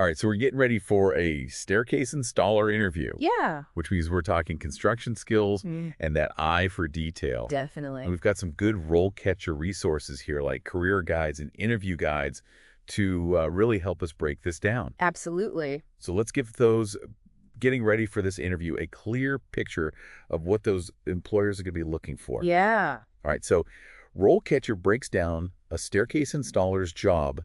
All right, so we're getting ready for a staircase installer interview. Yeah. Which means we're talking construction skills and that eye for detail. Definitely. And we've got some good role catcher resources here, like career guides and interview guides to really help us break this down. Absolutely. So let's give those getting ready for this interview a clear picture of what those employers are going to be looking for. Yeah. All right, so RoleCatcher breaks down a staircase installer's job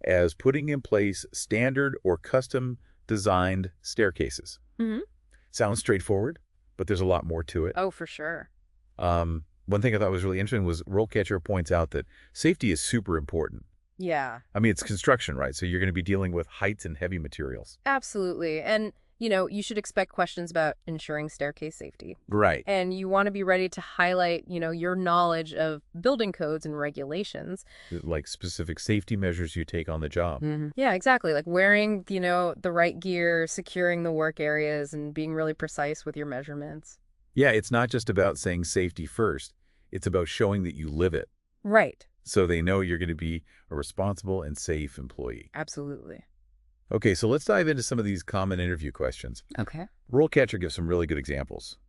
as putting in place standard or custom designed staircases. Sounds straightforward, but there's a lot more to it. Oh, for sure. One thing I thought was really interesting was RoleCatcher points out that safety is super important. Yeah. I mean, it's construction, right? So you're going to be dealing with heights and heavy materials. Absolutely. And, you should expect questions about ensuring staircase safety. Right. And you want to be ready to highlight, your knowledge of building codes and regulations. Like specific safety measures you take on the job. Yeah, exactly. Like wearing, the right gear, securing the work areas, and being really precise with your measurements. Yeah, it's not just about saying safety first. It's about showing that you live it. Right. So they know you're going to be a responsible and safe employee. Absolutely. Okay, so let's dive into some of these common interview questions. Okay. RoleCatcher gives some really good examples.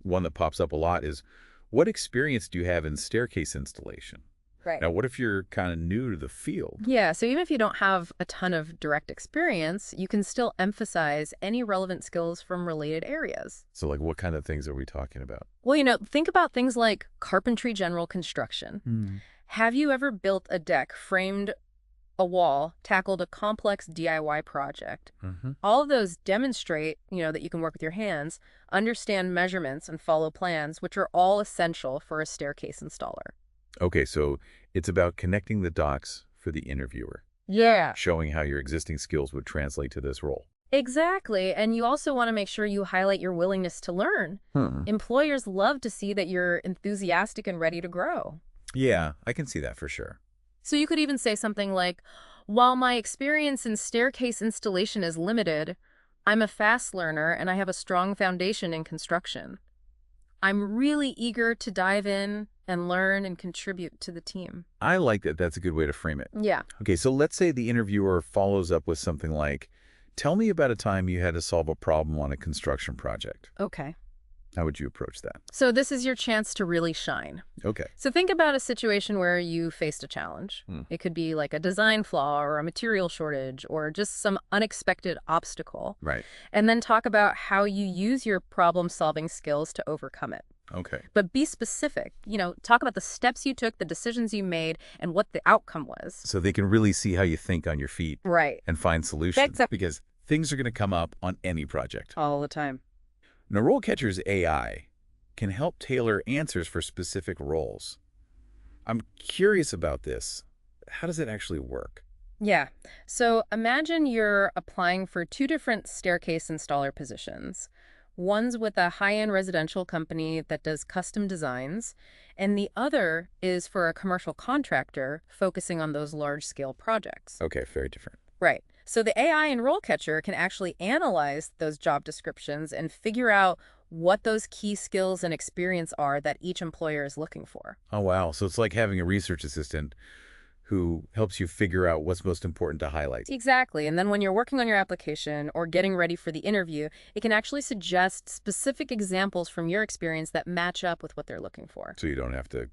One that pops up a lot is, what experience do you have in staircase installation? Right. Now, what if you're kind of new to the field? Yeah, so even if you don't have a ton of direct experience, you can still emphasize any relevant skills from related areas. So, like, what kind of things are we talking about? Well, think about things like carpentry general construction. Have you ever built a deck, framed a wall, tackled a complex DIY project? All of those demonstrate, that you can work with your hands, understand measurements, and follow plans, which are all essential for a staircase installer. Okay, so it's about connecting the dots for the interviewer. Yeah. Showing how your existing skills would translate to this role. Exactly. And you also want to make sure you highlight your willingness to learn. Employers love to see that you're enthusiastic and ready to grow. Yeah, I can see that for sure. So you could even say something like, while my experience in staircase installation is limited, I'm a fast learner and I have a strong foundation in construction. I'm really eager to dive in and learn and contribute to the team. I like that. That's a good way to frame it. Yeah. Okay, so let's say the interviewer follows up with something like, tell me about a time you had to solve a problem on a construction project. Okay. How would you approach that? So this is your chance to really shine. Okay. So think about a situation where you faced a challenge. It could be like a design flaw or a material shortage or just some unexpected obstacle. Right. And then talk about how you use your problem-solving skills to overcome it. Okay. But be specific. Talk about the steps you took, the decisions you made, and what the outcome was. So they can really see how you think on your feet. Right. And find solutions. Exactly. Because things are going to come up on any project. All the time. Now, RoleCatcher's AI can help tailor answers for specific roles. I'm curious about this. How does it actually work? Yeah. So imagine you're applying for 2 different staircase installer positions. One's with a high-end residential company that does custom designs, and the other is for a commercial contractor focusing on those large-scale projects. Okay, very different. Right. So the AI in RoleCatcher can actually analyze those job descriptions and figure out what those key skills and experience are that each employer is looking for. Oh, wow. So it's like having a research assistant who helps you figure out what's most important to highlight. Exactly. And then when you're working on your application or getting ready for the interview, it can actually suggest specific examples from your experience that match up with what they're looking for. So you don't have to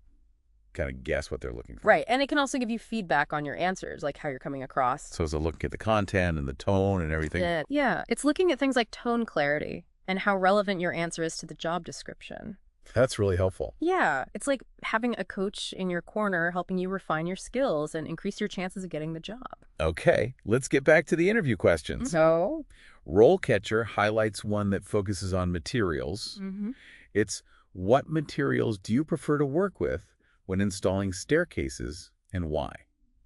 kind of guess what they're looking for. Right. And it can also give you feedback on your answers, like how you're coming across. So it's a look at the content and the tone and everything. Yeah. It's looking at things like tone clarity and how relevant your answer is to the job description. That's really helpful. Yeah. It's like having a coach in your corner helping you refine your skills and increase your chances of getting the job. Okay, let's get back to the interview questions. So, RoleCatcher highlights one that focuses on materials. It's, what materials do you prefer to work with when installing staircases and why?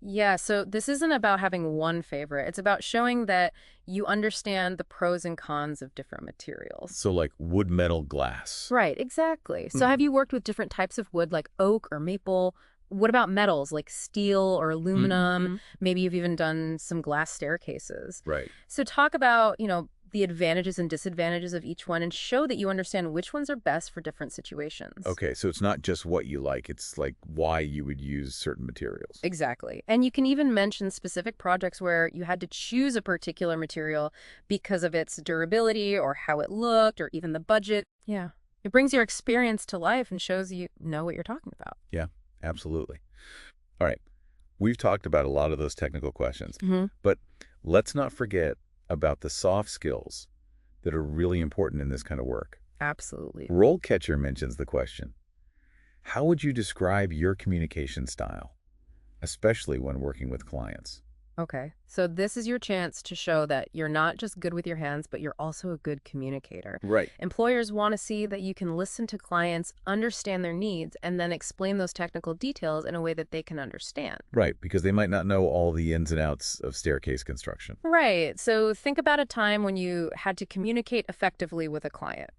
Yeah, so this isn't about having one favorite. It's about showing that you understand the pros and cons of different materials. So like wood, metal, glass. Right, exactly. So have you worked with different types of wood like oak or maple? What about metals like steel or aluminum? Maybe you've even done some glass staircases. Right. So talk about, the advantages and disadvantages of each one and show that you understand which ones are best for different situations. Okay, so it's not just what you like, it's like why you would use certain materials. Exactly. And you can even mention specific projects where you had to choose a particular material because of its durability or how it looked or even the budget. Yeah. It brings your experience to life and shows you know what you're talking about. Yeah, absolutely. All right. We've talked about a lot of those technical questions, but let's not forget about the soft skills that are really important in this kind of work. Absolutely. RoleCatcher mentions the question, how would you describe your communication style, especially when working with clients? Okay, so this is your chance to show that you're not just good with your hands, but you're also a good communicator. Right. Employers want to see that you can listen to clients, understand their needs, and then explain those technical details in a way that they can understand. Right, because they might not know all the ins and outs of staircase construction. Right, so think about a time when you had to communicate effectively with a client.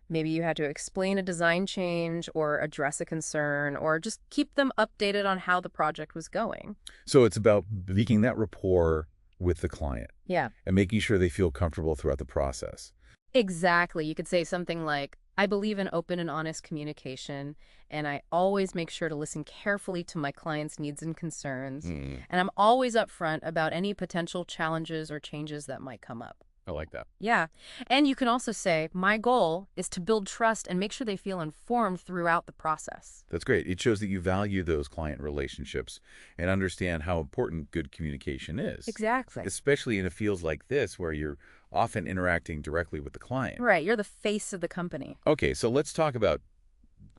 Maybe you had to explain a design change or address a concern or just keep them updated on how the project was going. So it's about making that rapport with the client. Yeah. And making sure they feel comfortable throughout the process. Exactly. You could say something like, I believe in open and honest communication, and I always make sure to listen carefully to my clients' needs and concerns. And I'm always upfront about any potential challenges or changes that might come up. I like that. Yeah. And you can also say, my goal is to build trust and make sure they feel informed throughout the process. That's great. It shows that you value those client relationships and understand how important good communication is. Exactly. Especially in fields like this where you're often interacting directly with the client. Right. You're the face of the company. Okay, so let's talk about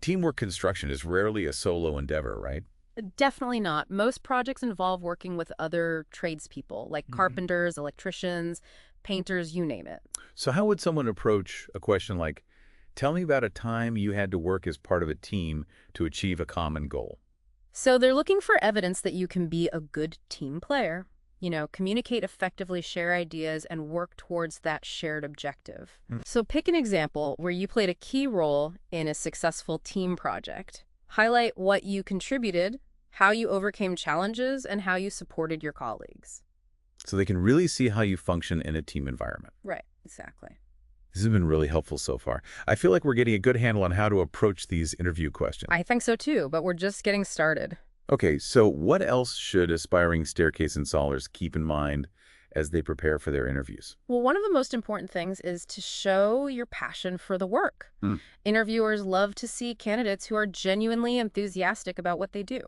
teamwork. Construction is rarely a solo endeavor, right? Definitely not. Most projects involve working with other tradespeople, like carpenters, electricians, painters, you name it. So how would someone approach a question like, tell me about a time you had to work as part of a team to achieve a common goal? So they're looking for evidence that you can be a good team player, communicate effectively, share ideas, and work towards that shared objective. So pick an example where you played a key role in a successful team project. Highlight what you contributed, how you overcame challenges, and how you supported your colleagues. So they can really see how you function in a team environment. Right, exactly. This has been really helpful so far. I feel like we're getting a good handle on how to approach these interview questions. I think so too, but we're just getting started. Okay, so what else should aspiring staircase installers keep in mind as they prepare for their interviews? Well, one of the most important things is to show your passion for the work. Interviewers love to see candidates who are genuinely enthusiastic about what they do.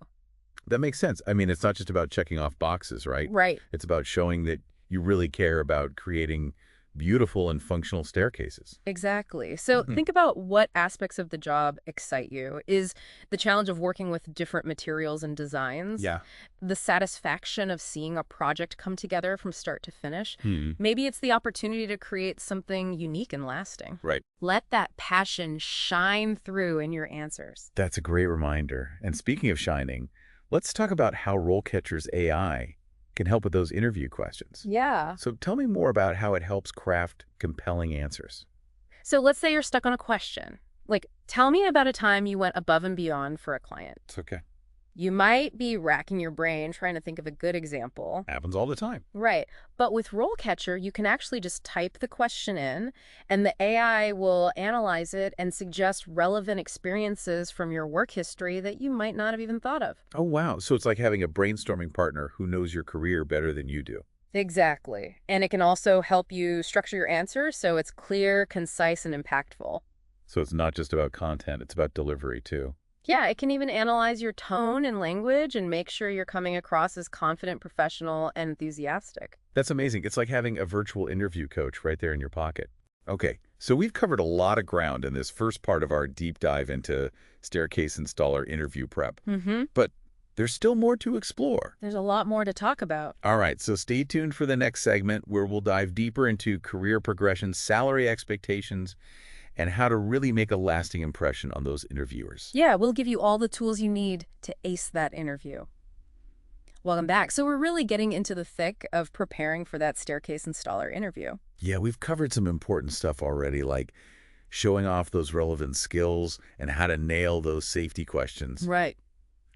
That makes sense. I mean, it's not just about checking off boxes, right? Right. It's about showing that you really care about creating beautiful and functional staircases. Exactly. So think about what aspects of the job excite you. Is the challenge of working with different materials and designs? Yeah. The satisfaction of seeing a project come together from start to finish? Maybe it's the opportunity to create something unique and lasting. Right. Let that passion shine through in your answers. That's a great reminder. And speaking of shining, let's talk about how RoleCatcher's AI can help with those interview questions. Yeah. So tell me more about how it helps craft compelling answers. So let's say you're stuck on a question. Like, tell me about a time you went above and beyond for a client. It's okay. You might be racking your brain trying to think of a good example. Happens all the time. Right. But with RoleCatcher, you can actually just type the question in, and the AI will analyze it and suggest relevant experiences from your work history that you might not have even thought of. Oh, wow. So it's like having a brainstorming partner who knows your career better than you do. Exactly. And it can also help you structure your answers so it's clear, concise, and impactful. So it's not just about content, it's about delivery too. Yeah, it can even analyze your tone and language and make sure you're coming across as confident, professional, and enthusiastic. That's amazing. It's like having a virtual interview coach right there in your pocket. Okay, so we've covered a lot of ground in this first part of our deep dive into staircase installer interview prep. But there's still more to explore. There's a lot more to talk about. All right, so stay tuned for the next segment where we'll dive deeper into career progression, salary expectations, and how to really make a lasting impression on those interviewers. Yeah, we'll give you all the tools you need to ace that interview. Welcome back. So we're really getting into the thick of preparing for that staircase installer interview. Yeah, we've covered some important stuff already, like showing off those relevant skills and how to nail those safety questions. Right.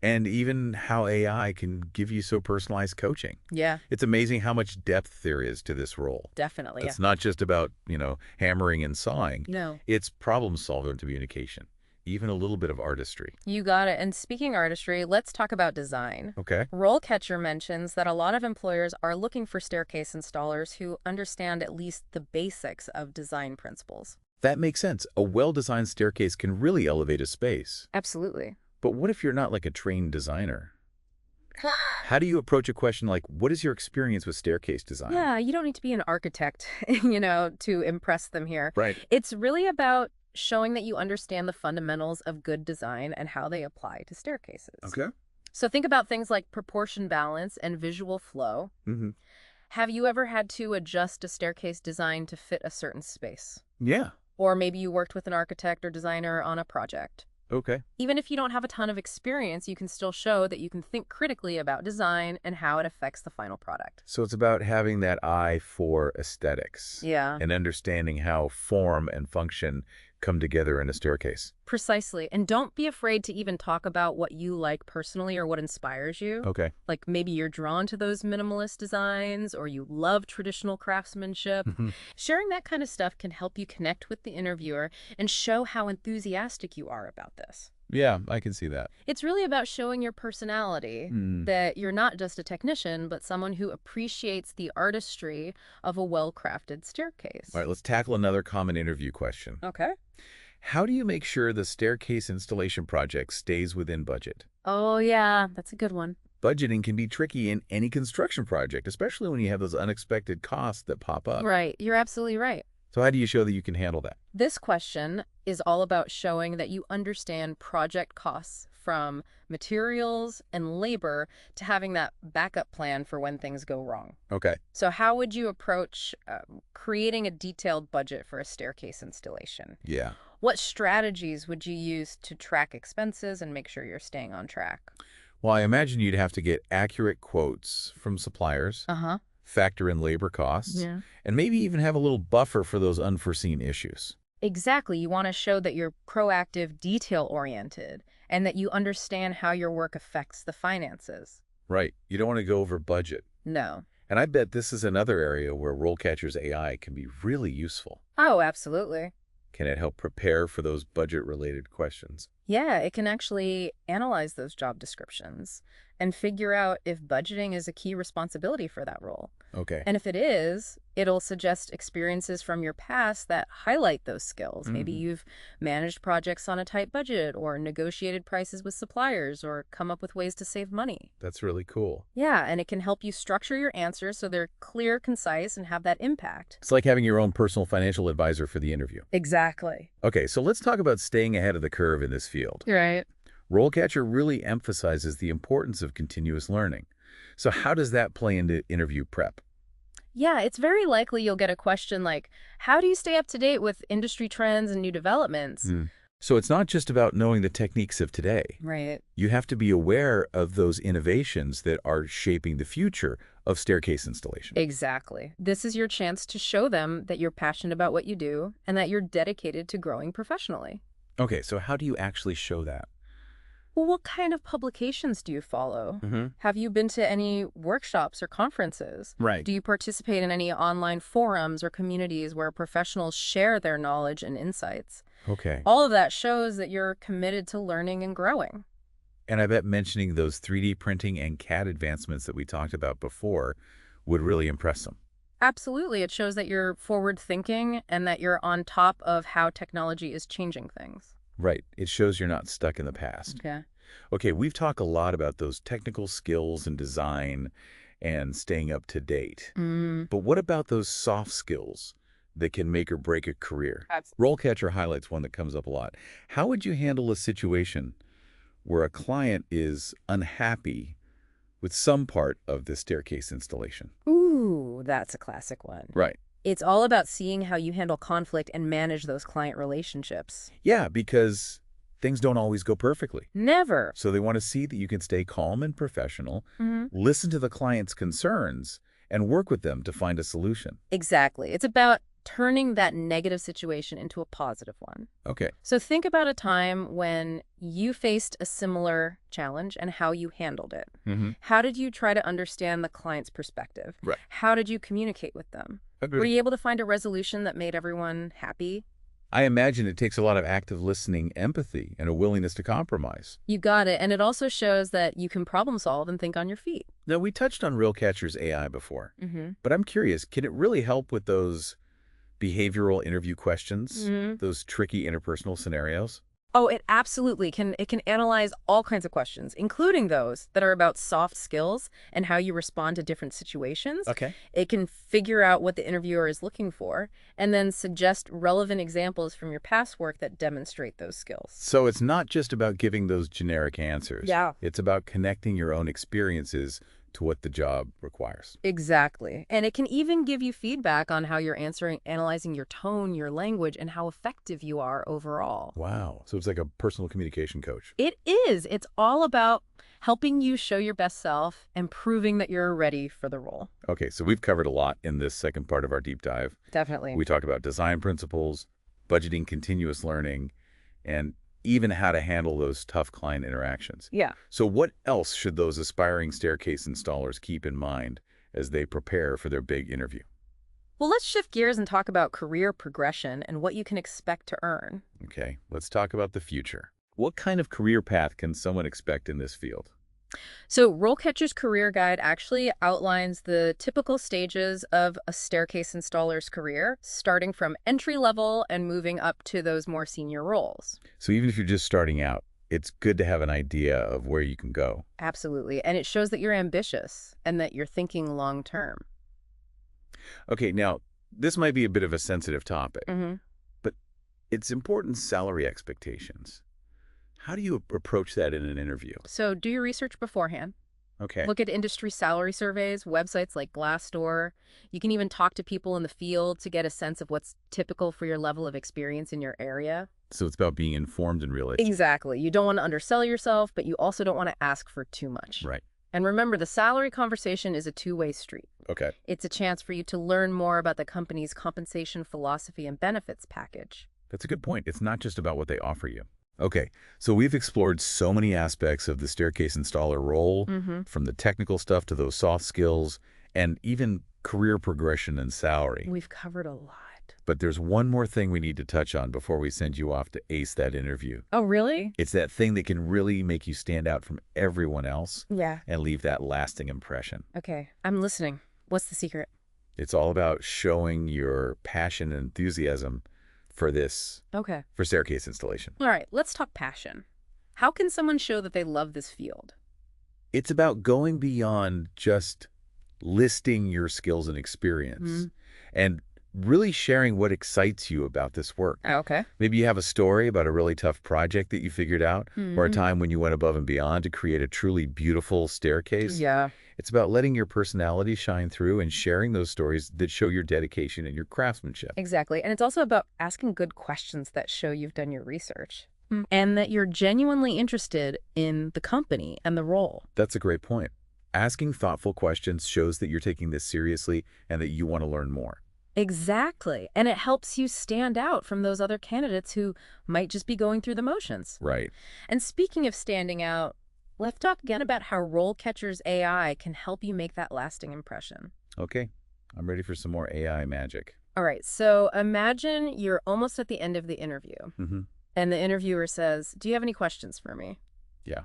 And even how AI can give you so personalized coaching. Yeah, It's amazing how much depth there is to this role. definitely. It's not just about, hammering and sawing. No. It's problem solving and communication, even a little bit of artistry. You got it. And speaking artistry, let's talk about design. Okay. RoleCatcher mentions that a lot of employers are looking for staircase installers who understand at least the basics of design principles. That makes sense. A well-designed staircase can really elevate a space. Absolutely. But what if you're not like a trained designer? How do you approach a question like, what is your experience with staircase design? Yeah, you don't need to be an architect, to impress them here. Right. It's really about showing that you understand the fundamentals of good design and how they apply to staircases. Okay. So think about things like proportion balance and visual flow. Mm-hmm. Have you ever had to adjust a staircase design to fit a certain space? Yeah. Or maybe you worked with an architect or designer on a project. Okay. Even if you don't have a ton of experience, you can still show that you can think critically about design and how it affects the final product. So it's about having that eye for aesthetics. Yeah. And understanding how form and function come together in a staircase. Precisely. And don't be afraid to even talk about what you like personally or what inspires you. Okay. Like maybe you're drawn to those minimalist designs or you love traditional craftsmanship. Sharing that kind of stuff can help you connect with the interviewer and show how enthusiastic you are about this. Yeah, I can see that. It's really about showing your personality, that you're not just a technician, but someone who appreciates the artistry of a well-crafted staircase. All right, let's tackle another common interview question. Okay. How do you make sure the staircase installation project stays within budget? Oh, yeah, that's a good one. Budgeting can be tricky in any construction project, especially when you have those unexpected costs that pop up. Right. You're absolutely right. So how do you show that you can handle that? This question is all about showing that you understand project costs from materials and labor to having that backup plan for when things go wrong. Okay. So how would you approach creating a detailed budget for a staircase installation? Yeah. What strategies would you use to track expenses and make sure you're staying on track? Well, I imagine you'd have to get accurate quotes from suppliers, factor in labor costs, and maybe even have a little buffer for those unforeseen issues. Exactly. You want to show that you're proactive, detail-oriented, and that you understand how your work affects the finances. Right. You don't want to go over budget. No. And I bet this is another area where RoleCatcher's AI can be really useful. Oh, absolutely. Can it help prepare for those budget-related questions? Yeah, it can actually analyze those job descriptions and figure out if budgeting is a key responsibility for that role. Okay. And if it is, it'll suggest experiences from your past that highlight those skills. Maybe you've managed projects on a tight budget or negotiated prices with suppliers or come up with ways to save money. That's really cool. Yeah, and it can help you structure your answers so they're clear, concise, and have that impact. It's like having your own personal financial advisor for the interview. Exactly. Okay, so let's talk about staying ahead of the curve in this field. Right. RoleCatcher really emphasizes the importance of continuous learning. So how does that play into interview prep? Yeah, it's very likely you'll get a question like, how do you stay up to date with industry trends and new developments? So it's not just about knowing the techniques of today. Right. You have to be aware of those innovations that are shaping the future of staircase installation. Exactly. This is your chance to show them that you're passionate about what you do and that you're dedicated to growing professionally. Okay, so how do you actually show that? Well, what kind of publications do you follow? Have you been to any workshops or conferences? Right. Do you participate in any online forums or communities where professionals share their knowledge and insights? Okay. All of that shows that you're committed to learning and growing. And I bet mentioning those 3D printing and CAD advancements that we talked about before would really impress them. Absolutely. It shows that you're forward-thinking and that you're on top of how technology is changing things. Right. It shows you're not stuck in the past. Okay. Okay, we've talked a lot about those technical skills and design and staying up to date. But what about those soft skills that can make or break a career? RoleCatcher highlights one that comes up a lot. How would you handle a situation where a client is unhappy with some part of the staircase installation? Ooh, that's a classic one. Right. It's all about seeing how you handle conflict and manage those client relationships. Yeah, because things don't always go perfectly. Never. So they want to see that you can stay calm and professional, listen to the client's concerns, and work with them to find a solution. Exactly. It's about turning that negative situation into a positive one. Okay. So think about a time when you faced a similar challenge and how you handled it. How did you try to understand the client's perspective? Right. How did you communicate with them? Agreed. Were you able to find a resolution that made everyone happy? I imagine it takes a lot of active listening, empathy, and a willingness to compromise. You got it. And it also shows that you can problem solve and think on your feet. Now, we touched on RoleCatcher's AI before, but I'm curious, can it really help with those behavioral interview questions, those tricky interpersonal scenarios? Oh, it absolutely can. It can analyze all kinds of questions, including those that are about soft skills and how you respond to different situations. Okay. It can figure out what the interviewer is looking for and then suggest relevant examples from your past work that demonstrate those skills. So it's not just about giving those generic answers. Yeah. It's about connecting your own experiences to what the job requires. Exactly. And it can even give you feedback on how you're analyzing your tone, your language, and how effective you are overall. Wow. So it's like a personal communication coach. It is. It's all about helping you show your best self and proving that you're ready for the role. Okay, so we've covered a lot in this second part of our deep dive. Definitely. We talked about design principles, budgeting continuous learning, and even how to handle those tough client interactions. Yeah. So what else should those aspiring staircase installers keep in mind as they prepare for their big interview? Well, let's shift gears and talk about career progression and what you can expect to earn. Okay, let's talk about the future. What kind of career path can someone expect in this field? So RoleCatcher's career guide actually outlines the typical stages of a staircase installer's career, starting from entry level and moving up to those more senior roles. So even if you're just starting out, it's good to have an idea of where you can go. Absolutely. And it shows that you're ambitious and that you're thinking long term. Okay, now, this might be a bit of a sensitive topic, but it's important salary expectations. How do you approach that in an interview? So do your research beforehand. Okay. Look at industry salary surveys, websites like Glassdoor. You can even talk to people in the field to get a sense of what's typical for your level of experience in your area. So it's about being informed and realistic. Exactly. You don't want to undersell yourself, but you also don't want to ask for too much. Right. And remember, the salary conversation is a two-way street. Okay. It's a chance for you to learn more about the company's compensation philosophy and benefits package. That's a good point. It's not just about what they offer you. Okay, so we've explored so many aspects of the staircase installer role, from the technical stuff to those soft skills, and even career progression and salary. We've covered a lot. But there's one more thing we need to touch on before we send you off to ace that interview. Oh, really? It's that thing that can really make you stand out from everyone else Yeah. and leave that lasting impression. Okay, I'm listening. What's the secret? It's all about showing your passion and enthusiasm for for staircase installation. All right, let's talk passion. How can someone show that they love this field? It's about going beyond just listing your skills and experience and really sharing what excites you about this work. Okay. Maybe you have a story about a really tough project that you figured out or a time when you went above and beyond to create a truly beautiful staircase. Yeah. It's about letting your personality shine through and sharing those stories that show your dedication and your craftsmanship. Exactly. And it's also about asking good questions that show you've done your research and that you're genuinely interested in the company and the role. That's a great point. Asking thoughtful questions shows that you're taking this seriously and that you want to learn more. Exactly. And it helps you stand out from those other candidates who might just be going through the motions. Right. And speaking of standing out, let's talk again about how RoleCatcher's AI can help you make that lasting impression. Okay. I'm ready for some more AI magic. All right. So imagine you're almost at the end of the interview. And the interviewer says, "Do you have any questions for me?" Yeah.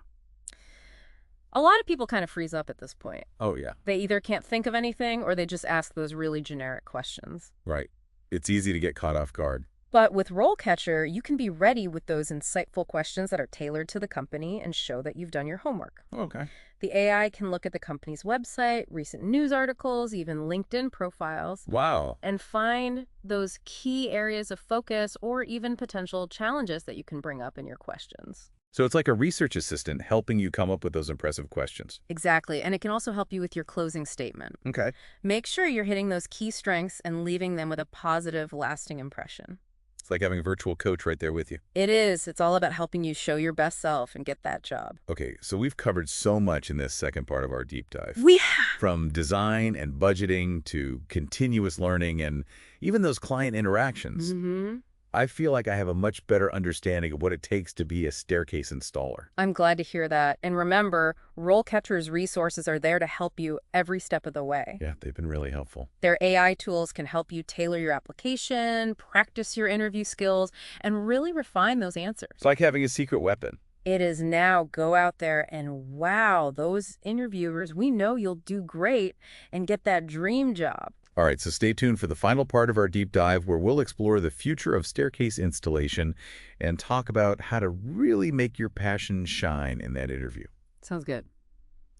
A lot of people kind of freeze up at this point. Oh, yeah. They either can't think of anything or they just ask those really generic questions. Right. It's easy to get caught off guard. But with RoleCatcher, you can be ready with those insightful questions that are tailored to the company and show that you've done your homework. Okay. The AI can look at the company's website, recent news articles, even LinkedIn profiles, Wow. and find those key areas of focus or even potential challenges that you can bring up in your questions. So it's like a research assistant helping you come up with those impressive questions. Exactly. And it can also help you with your closing statement. Okay. Make sure you're hitting those key strengths and leaving them with a positive, lasting impression. It's like having a virtual coach right there with you. It is. It's all about helping you show your best self and get that job. Okay, so we've covered so much in this second part of our deep dive. We have. From design and budgeting to continuous learning and even those client interactions. I feel like I have a much better understanding of what it takes to be a staircase installer. I'm glad to hear that. And remember, RoleCatcher's resources are there to help you every step of the way. Yeah, they've been really helpful. Their AI tools can help you tailor your application, practice your interview skills, and really refine those answers. It's like having a secret weapon. It is now go out there and wow, those interviewers, we know you'll do great and get that dream job. All right, so stay tuned for the final part of our deep dive where we'll explore the future of staircase installation and talk about how to really make your passion shine in that interview. Sounds good.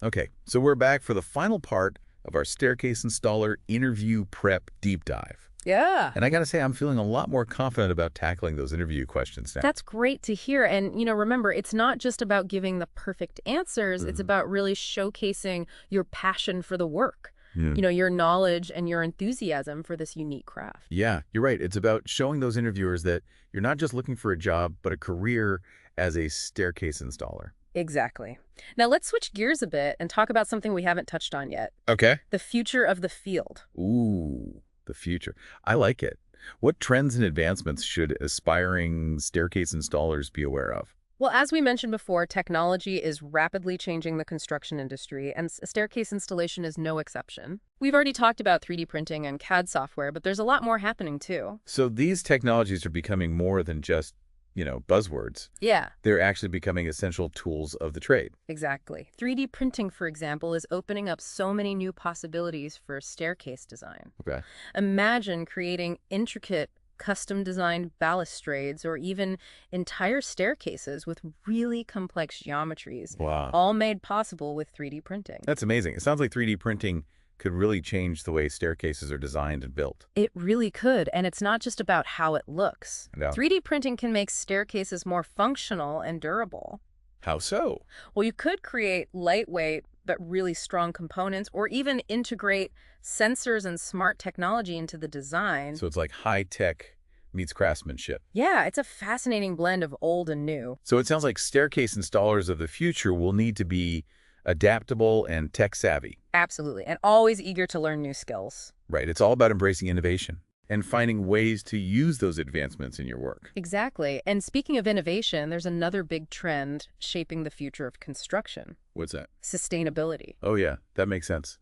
Okay, so we're back for the final part of our staircase installer interview prep deep dive. Yeah. And I got to say, I'm feeling a lot more confident about tackling those interview questions now. That's great to hear. And, remember, it's not just about giving the perfect answers. It's about really showcasing your passion for the work. Your knowledge and your enthusiasm for this unique craft. Yeah, you're right. It's about showing those interviewers that you're not just looking for a job, but a career as a staircase installer. Exactly. Now let's switch gears a bit and talk about something we haven't touched on yet. Okay. The future of the field. Ooh, the future. I like it. What trends and advancements should aspiring staircase installers be aware of? Well, as we mentioned before, technology is rapidly changing the construction industry, and staircase installation is no exception. We've already talked about 3D printing and CAD software, but there's a lot more happening too. So these technologies are becoming more than just, buzzwords. Yeah. They're actually becoming essential tools of the trade. Exactly. 3D printing, for example, is opening up so many new possibilities for staircase design. Okay. Imagine creating intricate custom-designed balustrades or even entire staircases with really complex geometries. Wow. All made possible with 3D printing. That's amazing. It sounds like 3D printing could really change the way staircases are designed and built. It really could, and it's not just about how it looks. No. 3D printing can make staircases more functional and durable. How so? Well, you could create lightweight but really strong components or even integrate sensors and smart technology into the design. So it's like high-tech meets craftsmanship. Yeah, it's a fascinating blend of old and new. So it sounds like staircase installers of the future will need to be adaptable and tech-savvy. Absolutely, and always eager to learn new skills. Right. It's all about embracing innovation and finding ways to use those advancements in your work. Exactly. And speaking of innovation, there's another big trend shaping the future of construction. What's that? Sustainability. Oh, yeah. That makes sense.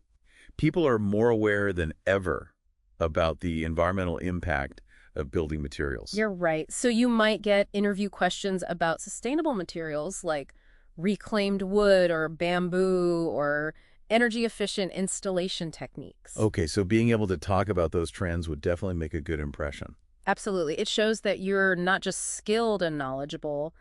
People are more aware than ever about the environmental impact of building materials. You're right. So you might get interview questions about sustainable materials like reclaimed wood or bamboo or energy-efficient installation techniques. Okay, so being able to talk about those trends would definitely make a good impression. Absolutely. It shows that you're not just skilled and knowledgeable,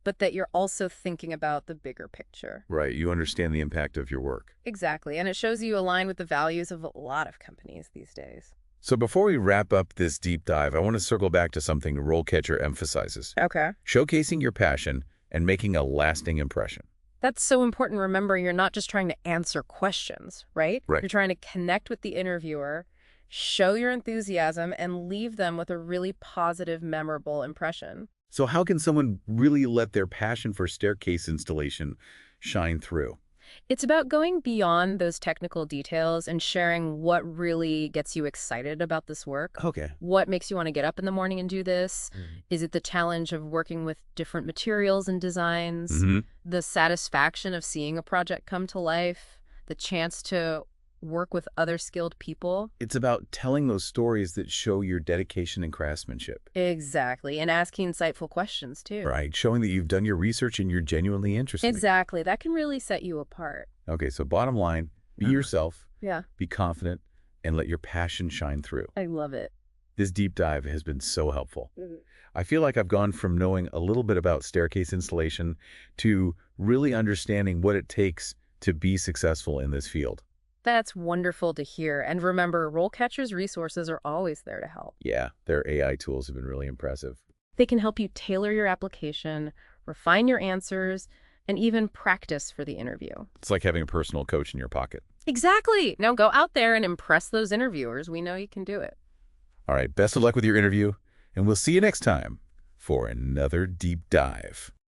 but that you're also thinking about the bigger picture. Right, you understand the impact of your work. Exactly, and it shows you align with the values of a lot of companies these days. So before we wrap up this deep dive, I want to circle back to something RoleCatcher emphasizes. Okay. Showcasing your passion and making a lasting impression. That's so important. Remember, you're not just trying to answer questions, right? Right. You're trying to connect with the interviewer, show your enthusiasm, and leave them with a really positive, memorable impression. So how can someone really let their passion for staircase installation shine through? It's about going beyond those technical details and sharing what really gets you excited about this work. Okay. What makes you want to get up in the morning and do this? Is it the challenge of working with different materials and designs? The satisfaction of seeing a project come to life? The chance to work with other skilled people? It's about telling those stories that show your dedication and craftsmanship. Exactly. And asking insightful questions, too. Right. Showing that you've done your research and you're genuinely interested. Exactly. That can really set you apart. Okay, so bottom line, be yourself, Yeah. be confident, and let your passion shine through. I love it. This deep dive has been so helpful. I feel like I've gone from knowing a little bit about staircase installation to really understanding what it takes to be successful in this field. That's wonderful to hear. And remember, RoleCatcher's resources are always there to help. Yeah, their AI tools have been really impressive. They can help you tailor your application, refine your answers, and even practice for the interview. It's like having a personal coach in your pocket. Exactly. Now go out there and impress those interviewers. We know you can do it. All right, best of luck with your interview. And we'll see you next time for another deep dive.